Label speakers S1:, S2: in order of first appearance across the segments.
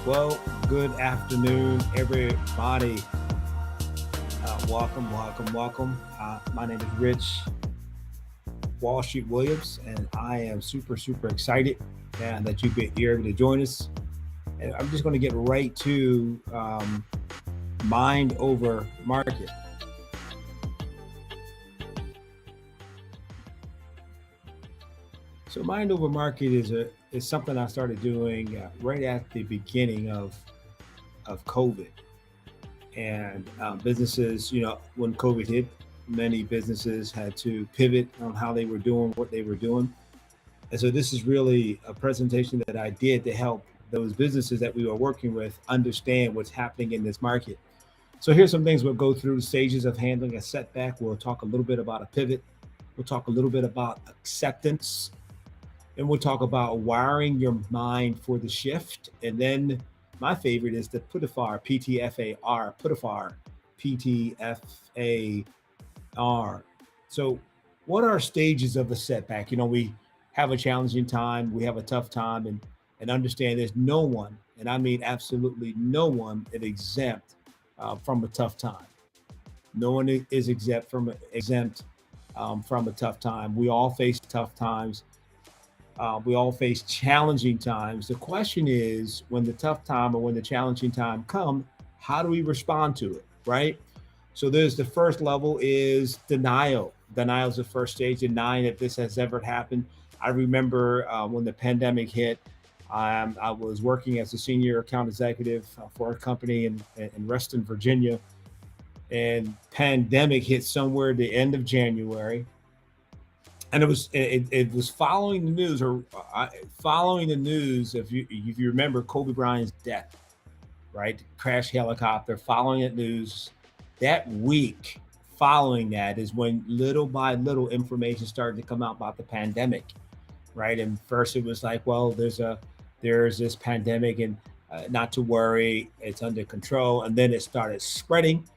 S1: Well, good afternoon, everybody. Welcome. My name is Rich Wall Street Williams, and I am super excited that you're able to join us. And I'm just going to get right to mind over market. So, mind over market is something I started doing right at the beginning of COVID. And businesses, when COVID hit, many businesses had to pivot on how they were doing what they were doing. And so this is really a presentation that I did to help those businesses that we were working with understand what's happening in this market. So here's some things we'll go through: the stages of handling a setback. We'll talk a little bit about a pivot. We'll talk a little bit about acceptance, and we'll talk about wiring your mind for the shift. And then my favorite is the PTFAR, PTFAR, PTFAR, PTFAR. So, what are stages of a setback? We have a challenging time, we have a tough time, and understand there's no one, and I mean absolutely no one, is exempt from a tough time. No one is exempt from a tough time. We all face tough times. We all face challenging times. The question is, when the tough time or when the challenging time come, how do we respond to it, right? So there's the first level is denial. Denial is the first stage, denying that this has ever happened. I remember when the pandemic hit, I was working as a senior account executive for a company in Reston, Virginia, and pandemic hit somewhere at the end of January, and it was following the news, or following the news. If you remember Kobe Bryant's death, right? Crash helicopter, following that news, that week following that is when little by little information started to come out about the pandemic, right? And first it was like, well, there's this pandemic, and not to worry, it's under control. And then it started spreading,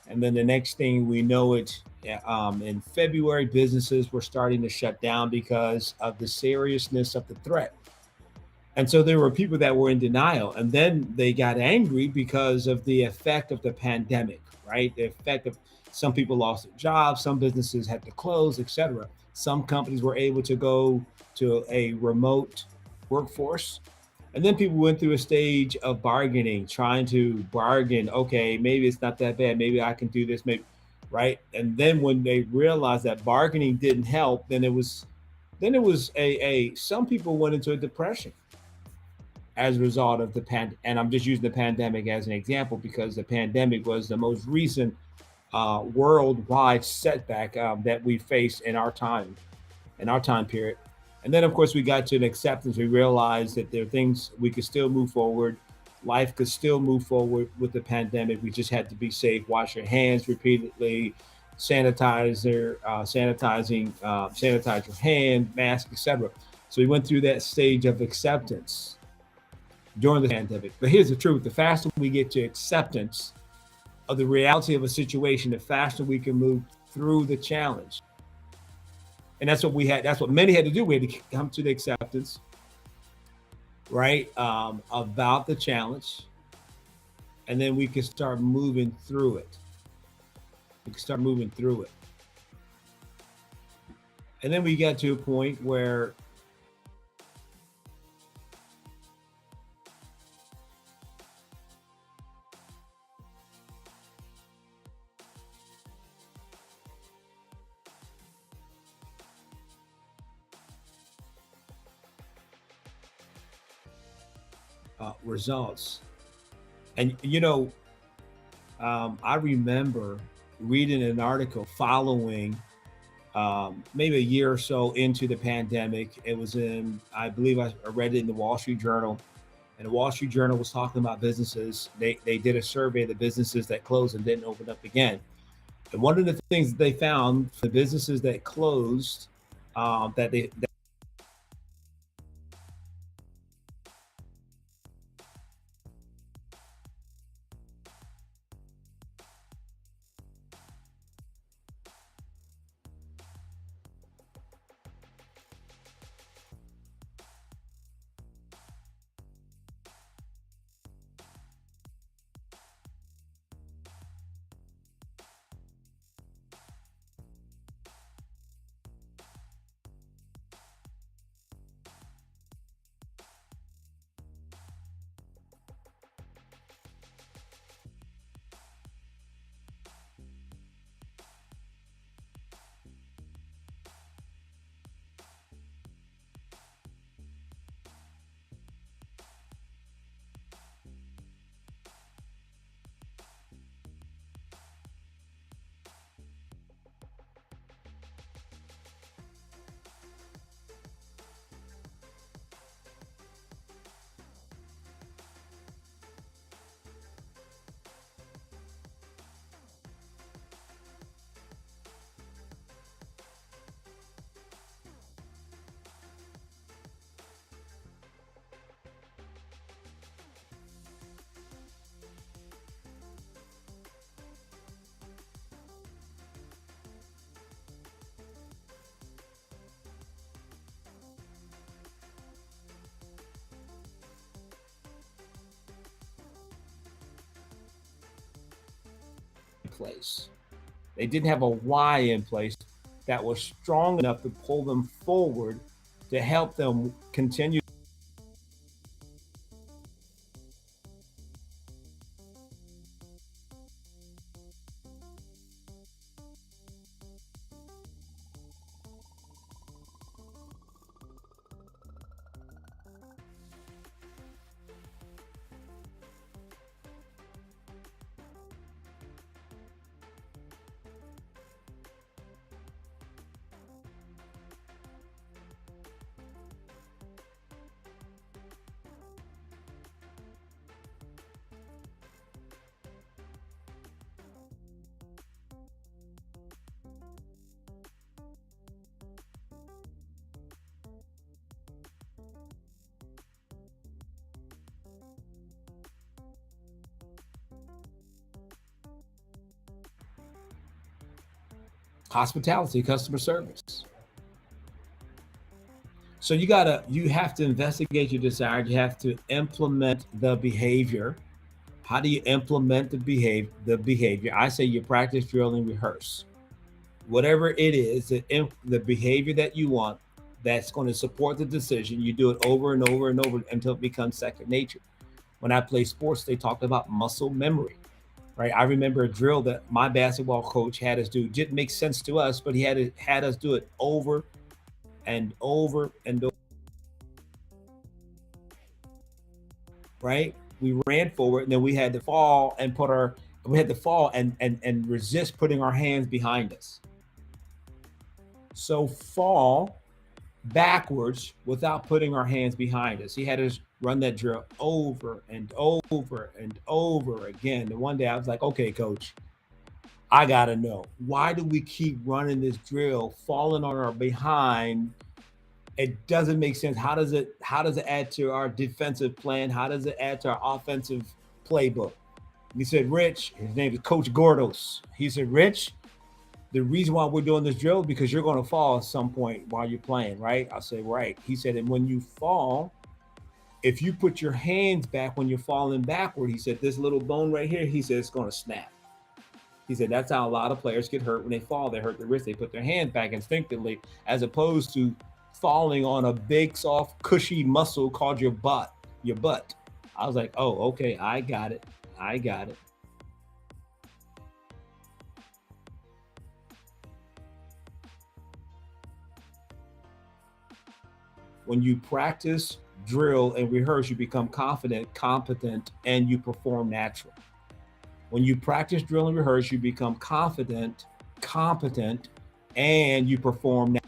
S1: and then the next thing we know it, in February, businesses were starting to shut down because of the seriousness of the threat. And so there were people that were in denial, and then they got angry because of the effect of the pandemic, right? The effect of, some people lost their jobs, some businesses had to close, etc. Some companies were able to go to a remote workforce. And then people went through a stage of bargaining, trying to bargain. Okay, maybe it's not that bad. Maybe I can do this. Maybe, right? And then when they realized that bargaining didn't help, then it was a some people went into a depression as a result of the and I'm just using the pandemic as an example because the pandemic was the most recent worldwide setback that we faced in our time period. And then, of course, we got to an acceptance. We realized that there are things we could still move forward. Life could still move forward with the pandemic. We just had to be safe, wash your hands repeatedly, sanitize your hand, mask, etc. So we went through that stage of acceptance during the pandemic. But here's the truth: the faster we get to acceptance of the reality of a situation, the faster we can move through the challenge. And that's what we had. That's what many had to do. We had to come to the acceptance, right, about the challenge, and then we can start moving through it. We can start moving through it, and then we get to a point where results. And I remember reading an article following maybe a year or so into the pandemic. It was in, I believe I read it in the Wall Street Journal. And the Wall Street Journal was talking about businesses. They did a survey of the businesses that closed and didn't open up again. And one of the things that they found for the businesses that closed, that they place. They didn't have a why in place that was strong enough to pull them forward to help them continue. Hospitality, customer service. So you have to investigate your desire. You have to implement the behavior. How do you implement the behavior? I say you practice, drill, and rehearse. Whatever it is, the behavior that you want that's going to support the decision, you do it over and over and over until it becomes second nature. When I play sports, they talked about muscle memory, right? I remember a drill that my basketball coach had us do. It didn't make sense to us, but he had us do it over and over and over, right? We ran forward and then we had to fall and and resist putting our hands behind us. So fall backwards without putting our hands behind us. He had us run that drill over and over and over again. And one day I was like, okay, coach, I gotta know, why do we keep running this drill, falling on our behind? It doesn't make sense. How does it add to our defensive plan? How does it add to our offensive playbook? He said, Rich, his name is Coach Gordos. He said, Rich, the reason why we're doing this drill is because you're going to fall at some point while you're playing, right? I say, right. He said, and when you fall, if you put your hands back when you're falling backward, he said, this little bone right here, he said, it's going to snap. He said, that's how a lot of players get hurt when they fall. They hurt their wrist. They put their hands back instinctively, as opposed to falling on a big, soft, cushy muscle called your butt. I was like, oh, okay, I got it. When you practice, drill, and rehearse, you become confident, competent, and you perform natural. When you practice, drill, and rehearse, you become confident, competent, and you perform naturally.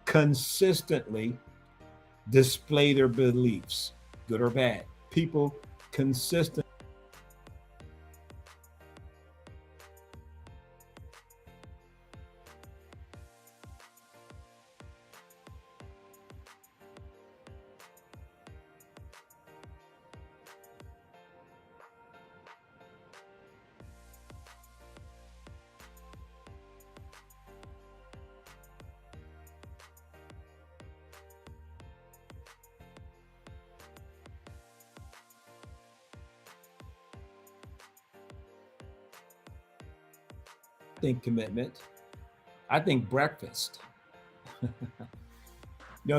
S1: Consistently display their beliefs, good or bad. People consistently. I think commitment. I think breakfast.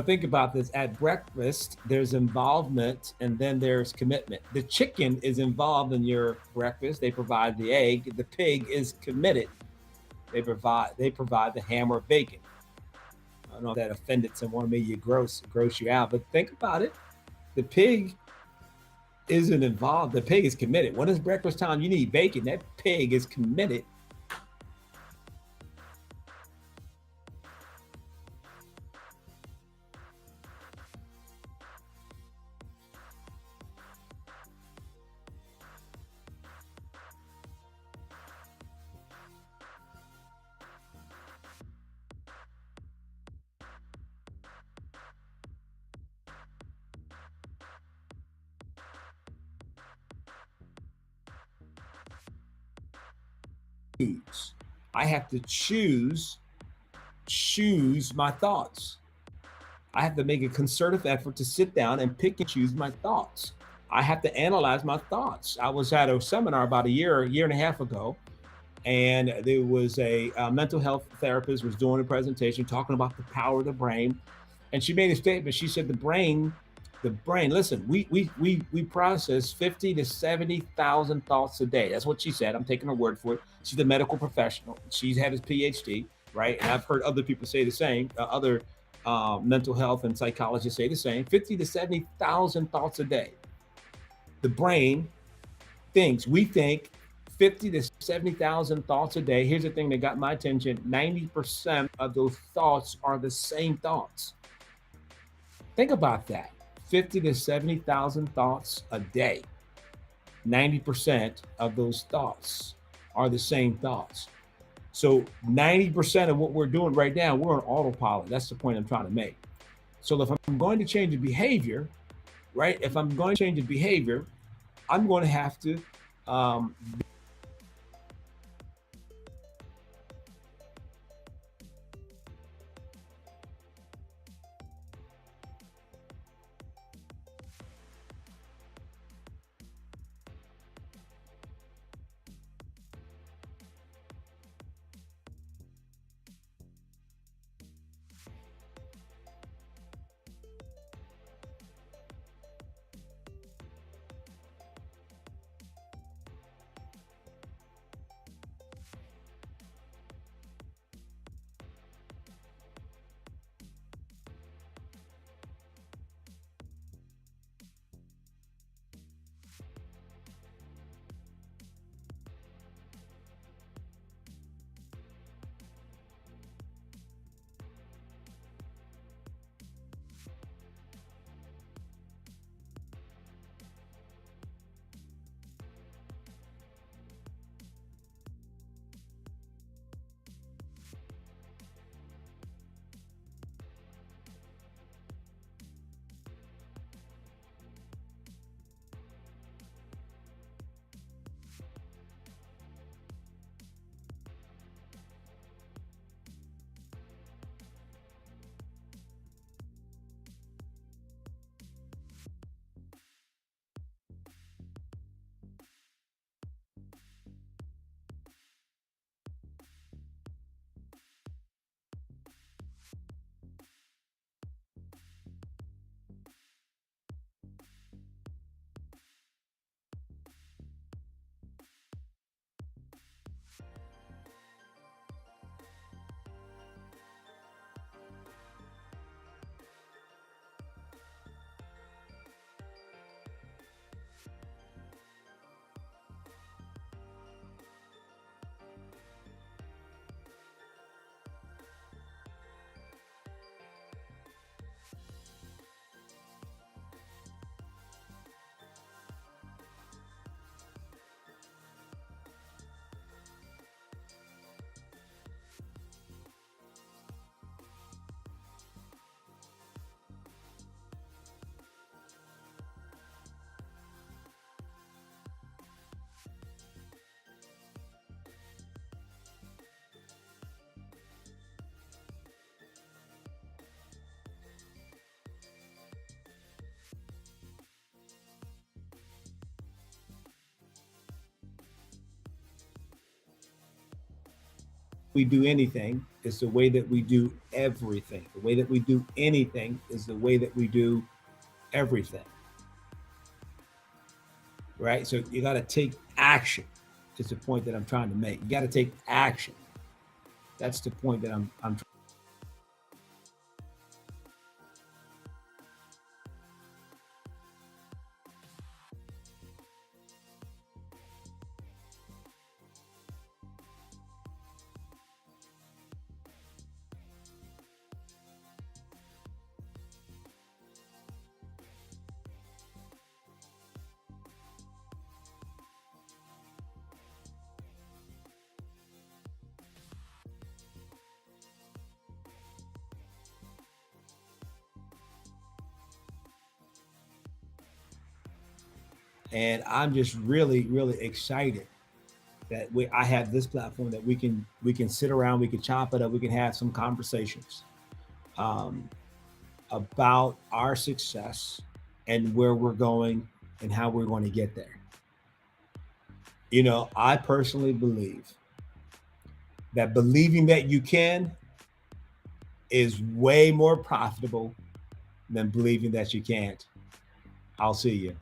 S1: Think about this. At breakfast, there's involvement and then there's commitment. The chicken is involved in your breakfast. They provide the egg. The pig is committed. They provide the ham or bacon. I don't know if that offended someone, maybe you gross you out, but think about it. The pig isn't involved. The pig is committed. When it's breakfast time, you need bacon. That pig is committed. I have to choose my thoughts. I have to make a concerted effort to sit down and pick and choose my thoughts. I have to analyze my thoughts. I was at a seminar about a year and a half ago, and there was a mental health therapist was doing a presentation talking about the power of the brain, and she made a statement. She said the brain. Listen, we process 50 to 70,000 thoughts a day. That's what she said. I'm taking her word for it. She's a medical professional. She's had his PhD, right? And I've heard other people say the same. Other mental health and psychologists say the same. 50 to 70,000 thoughts a day. The brain thinks. We think 50 to 70,000 thoughts a day. Here's the thing that got my attention. 90% of those thoughts are the same thoughts. Think about that. 50 to 70,000 thoughts a day. 90% of those thoughts are the same thoughts. So 90% of what we're doing right now, we're on autopilot. That's the point I'm trying to make. So if I'm going to change the behavior, right? If I'm going to change the behavior, I'm going to have to we do anything is the way that we do everything. The way that we do anything is the way that we do everything. Right? So you got to take action. Is the point that I'm trying to make. You got to take action. That's the point that I'm And I'm just really, really excited that I have this platform that we can sit around, we can chop it up, we can have some conversations um, about our success and where we're going and how we're going to get there. I personally believe that believing that you can is way more profitable than believing that you can't. I'll see you.